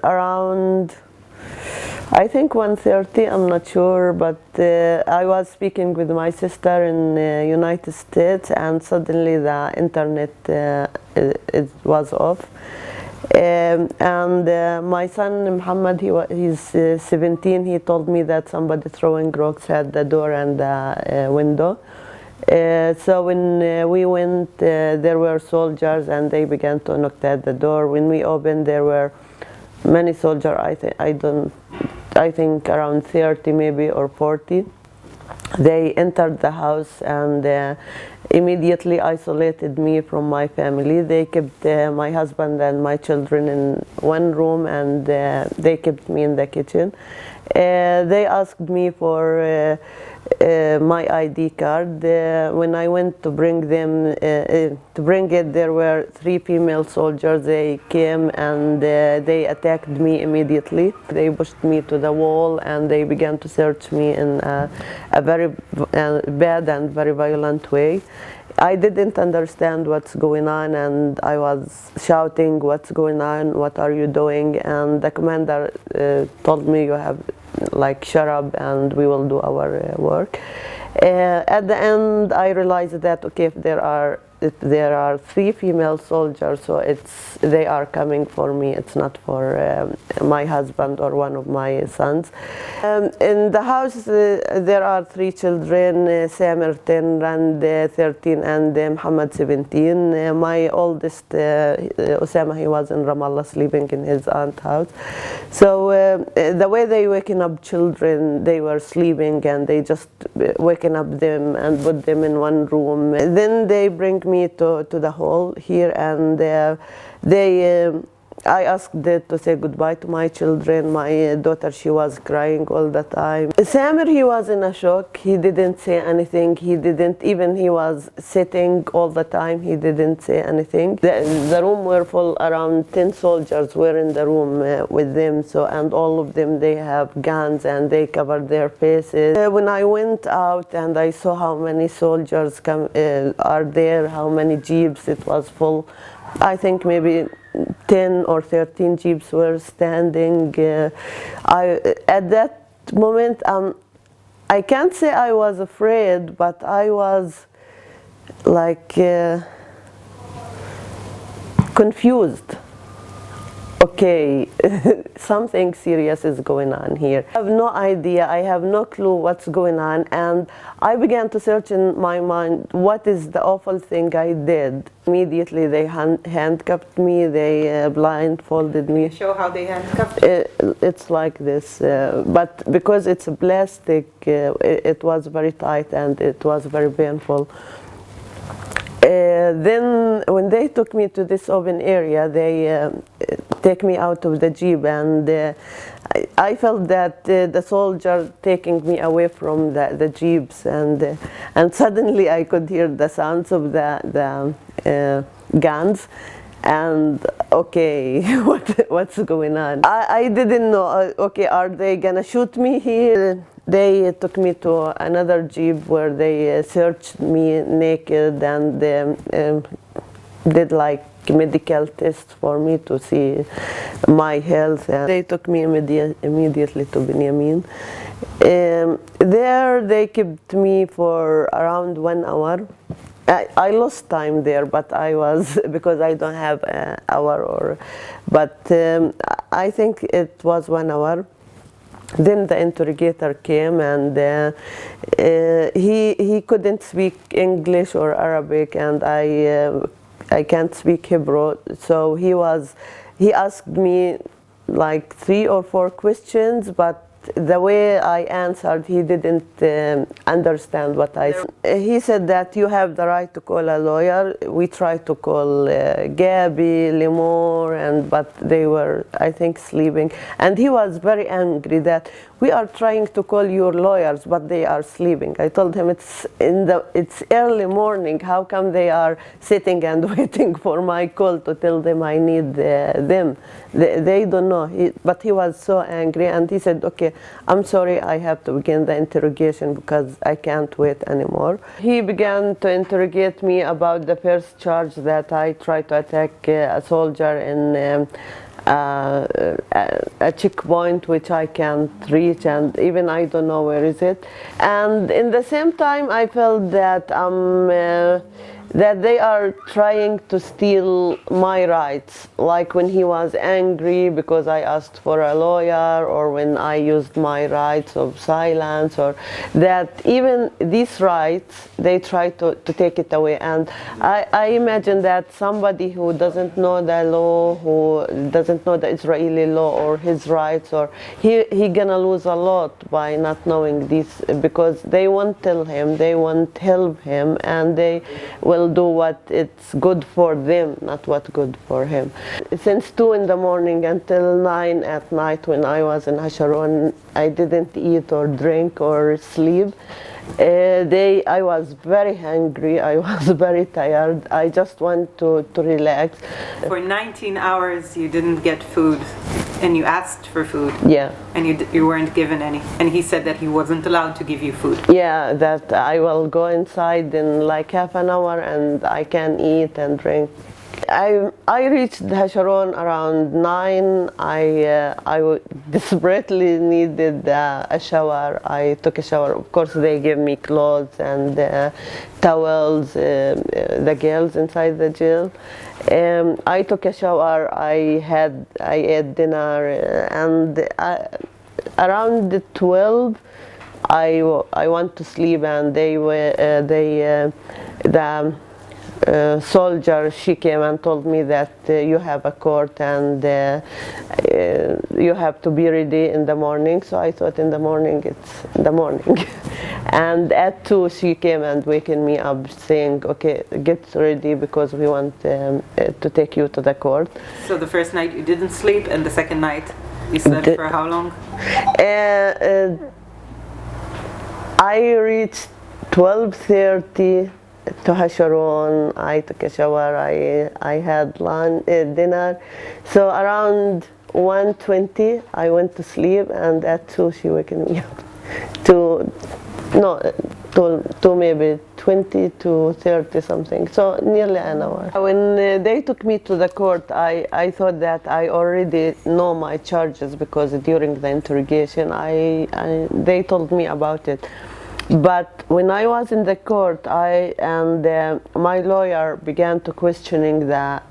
around, I think 1:30, I'm not sure, but I was speaking with my sister in United States, and suddenly the internet it was off. My son Muhammad, he's 17. He told me that somebody throwing rocks at the door and the window. So when we went, there were soldiers, and they began to knock at the door. When we opened, there were many soldiers. I think around 30 maybe, or 40. They entered the house and immediately isolated me from my family. They kept my husband and my children in one room, and they kept me in the kitchen. They asked me for my ID card. When I went to bring it, there were 3 female soldiers. They came and they attacked me immediately. They pushed me to the wall, and they began to search me in a very bad and very violent way. I didn't understand what's going on, and I was shouting, "What's going on? What are you doing?" And the commander told me, "You have, shut up, and we will do our work." At the end, I realized that, okay, if there are 3 female soldiers, so they are coming for me. It's not for my husband or one of my sons. In the house, there are 3 children: Samir 10, Rand 13, and Muhammad 17. My oldest, Osama, he was in Ramallah sleeping in his aunt's house. So the way they waking up children, they were sleeping, and they just waking up them and put them in one room. Then they bring me to the hall here, and I asked them to say goodbye to my children. My daughter, she was crying all the time. Samir, he was in a shock. He didn't say anything. He was sitting all the time. He didn't say anything. The room were full. Around 10 soldiers were in the room with them. So, and all of them, they have guns, and they covered their faces. When I went out and I saw how many soldiers are there, how many jeeps, it was full. I think maybe 10 or 13 jeeps were standing. At that moment, I can't say I was afraid, but I was confused. Okay, something serious is going on here. I have no idea, I have no clue what's going on, and I began to search in my mind, what is the awful thing I did? Immediately they handcuffed me, they blindfolded me. Show how they handcuffed you? It's like this, but because it's plastic, it was very tight and it was very painful. Then when they took me to this open area, they take me out of the jeep, and I felt that the soldier taking me away from the jeeps, and suddenly I could hear the sounds of the guns, and okay, what's going on? I didn't know. Okay, are they gonna shoot me here? They took me to another jeep where they searched me naked, and did medical tests for me to see my health. And they took me immediately to Benjamin. There they kept me for around 1 hour. I lost time there, but I was, because I don't have an hour, but I think it was 1 hour. Then the interrogator came, and he couldn't speak English or Arabic, and I can't speak Hebrew. So he asked me 3 or 4 questions, but the way I answered, he didn't understand what I said. He said that you have the right to call a lawyer. We tried to call Gabby, Limor, but they were, I think, sleeping. And he was very angry that we are trying to call your lawyers, but they are sleeping. I told him it's early morning. How come they are sitting and waiting for my call to tell them I need them? They don't know. But he was so angry, and he said, okay, I'm sorry, I have to begin the interrogation because I can't wait anymore. He began to interrogate me about the first charge that I tried to attack a soldier in a checkpoint which I can't reach, and even I don't know where is it. And in the same time, I felt that that they are trying to steal my rights, like when he was angry because I asked for a lawyer, or when I used my rights of silence, or that even these rights they try to take it away. And I imagine that somebody who doesn't know the law, who doesn't know the Israeli law or his rights, or he gonna lose a lot by not knowing this, because they won't tell him, they won't help him, and they will do what it's good for them, not what good for him. Since 2 in the morning until 9 at night when I was in Hasharon, I didn't eat or drink or sleep. I was very hungry, I was very tired, I just want to relax. For 19 hours you didn't get food, and you asked for food. Yeah. And you weren't given any. And he said that he wasn't allowed to give you food. Yeah, that I will go inside in like half an hour and I can eat and drink. I reached Hasharon around 9. I desperately needed a shower. I took a shower. Of course, they gave me clothes and towels, the girls inside the jail. I took a shower. I ate dinner, and around 12, I went to sleep, and the soldier, she came and told me that you have a court and you have to be ready in the morning. So I thought in the morning, it's the morning. And at 2 she came and waking me up saying, okay, get ready because we want to take you to the court. So the first night you didn't sleep, and the second night you slept for how long? I reached 12:30 to Hasharon. I took a shower, I had lunch, dinner. So around 1:20 I went to sleep, and at 2 she wakened me up to maybe 20 to 30 something, so nearly an hour. When they took me to the court, I thought that I already know my charges, because during the interrogation they told me about it. But when I was in the court, my lawyer began to questioning the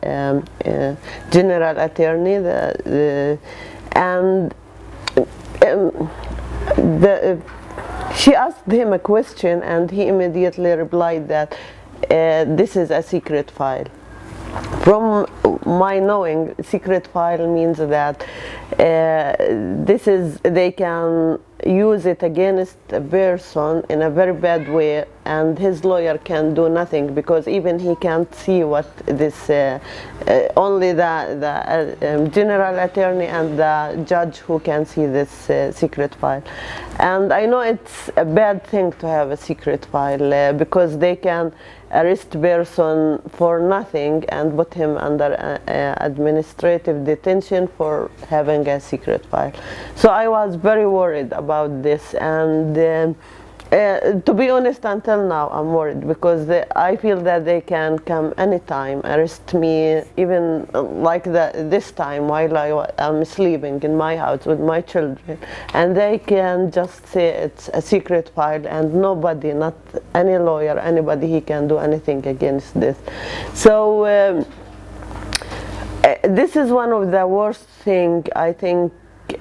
general attorney, she asked him a question, and he immediately replied that this is a secret file. From my knowing, secret file means that they can use it against a person in a very bad way, and his lawyer can do nothing, because even he can't see what this, only the general attorney and the judge who can see this secret file. And I know it's a bad thing to have a secret file, because they can arrest person for nothing and put him under administrative detention for having a secret file. So I was very worried about this, and to be honest, until now I'm worried, because I feel that they can come anytime, arrest me, even like this time while I'm sleeping in my house with my children, and they can just say it's a secret file, and nobody, not any lawyer, anybody, he can do anything against this. So this is one of the worst thing I think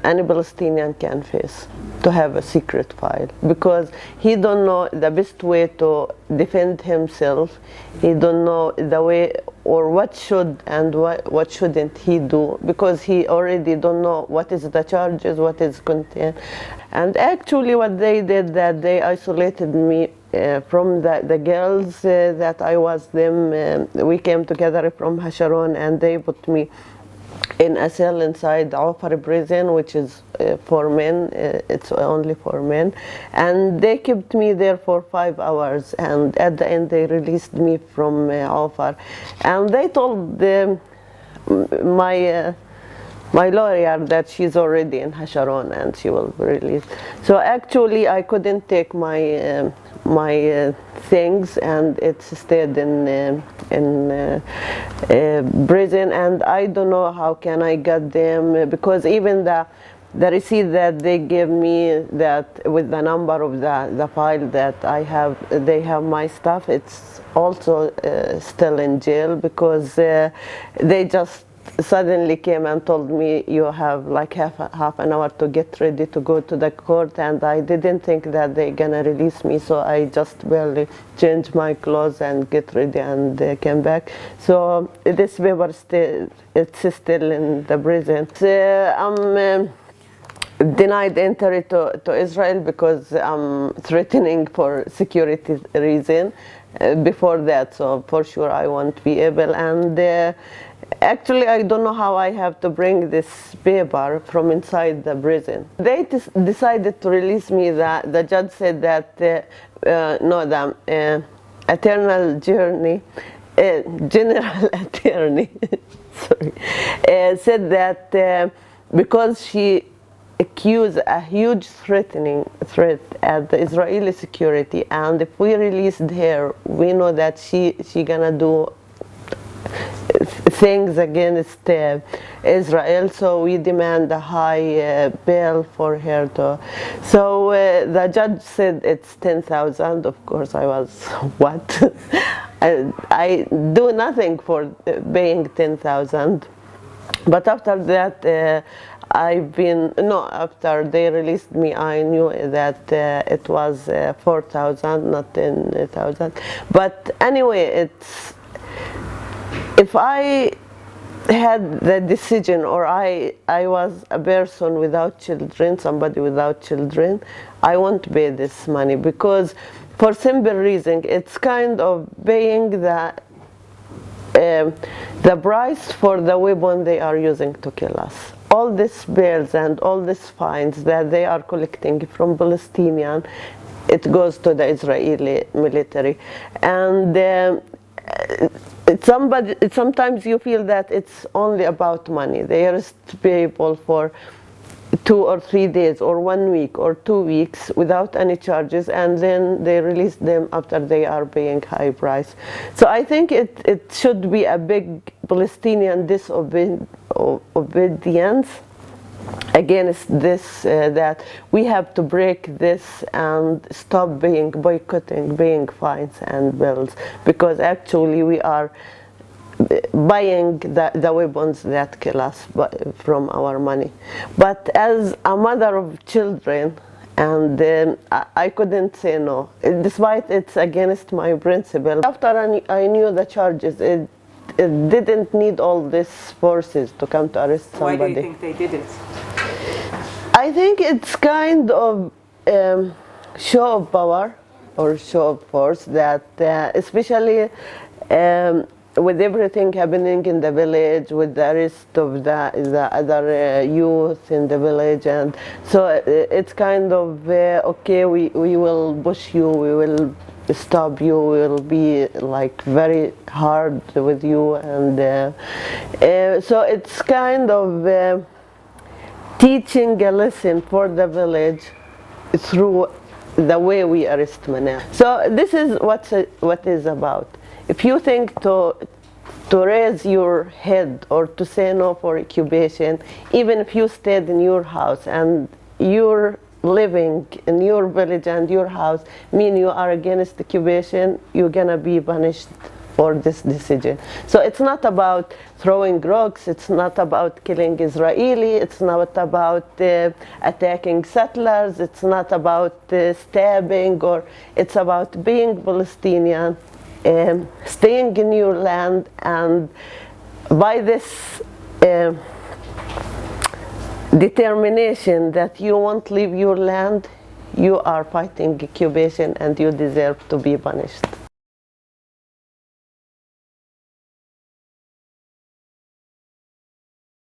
any Palestinian can face, to have a secret file, because he don't know the best way to defend himself. He don't know the way, or what should and what shouldn't he do, because he already don't know what is the charges, what is contained. And actually what they did, that they isolated me from the girls that I was them. We came together from Hasharon, and they put me in a cell inside Ofar prison, which is for men. It's only for men, and they kept me there for 5 hours, and at the end they released me from Ofar. And they told my lawyer that she's already in Hasharon and she will be released. So actually I couldn't take my things, and it stayed in prison, and I don't know how can I get them, because even the receipt that they gave me, that with the number of the file that I have, they have my stuff, it's also still in jail, because they just suddenly came and told me, you have like half an hour to get ready to go to the court, and I didn't think that they're gonna release me, so I just barely changed my clothes and get ready and came back. So this paper it's still in the prison. I'm denied entry to Israel because I'm threatening for security reason before that, so for sure I won't be able. And actually I don't know how I have to bring this paper from inside the prison. They decided to release me. The judge said that no, the eternal journey general attorney sorry, said that because she accused a huge threat at the Israeli security, and if we released her, we know that she gonna do things against Israel, so we demand a high bail for her to. So the judge said it's 10,000. Of course I was what? I do nothing for paying 10,000. But after that after they released me, I knew that it was 4,000, not 10,000. But anyway, if I had the decision, or I was a person without children, somebody without children, I won't pay this money, because for simple reason, it's kind of paying the price for the weapon they are using to kill us. All these bills and all these fines that they are collecting from Palestinian, it goes to the Israeli military. And sometimes you feel that it's only about money. They arrest people for 2 or 3 days or 1 week or 2 weeks without any charges, and then they release them after they are paying high price. So I think it should be a big Palestinian disobedience against this, that we have to break this and stop boycotting, paying fines and bills, because actually we are buying the weapons that kill us from our money. But as a mother of children, and I couldn't say no, despite it's against my principle. After I knew the charges, it didn't need all these forces to come to arrest somebody. Why do you think they did it? I think it's kind of show of power or show of force, that especially with everything happening in the village, with the arrest of the other youth in the village, and so it's kind of okay, we will push you, we will stop you, we will be like very hard with you, and so it's kind of teaching a lesson for the village through the way we arrest Manal. So this is what is about. If you think to raise your head or to say no for occupation, even if you stayed in your house and you're living in your village and your house, mean you are against occupation, you're gonna be punished for this decision. So it's not about throwing rocks, it's not about killing Israeli, it's not about attacking settlers, it's not about stabbing, or it's about being Palestinian, staying in your land, and by this determination that you won't leave your land, you are fighting occupation and you deserve to be punished.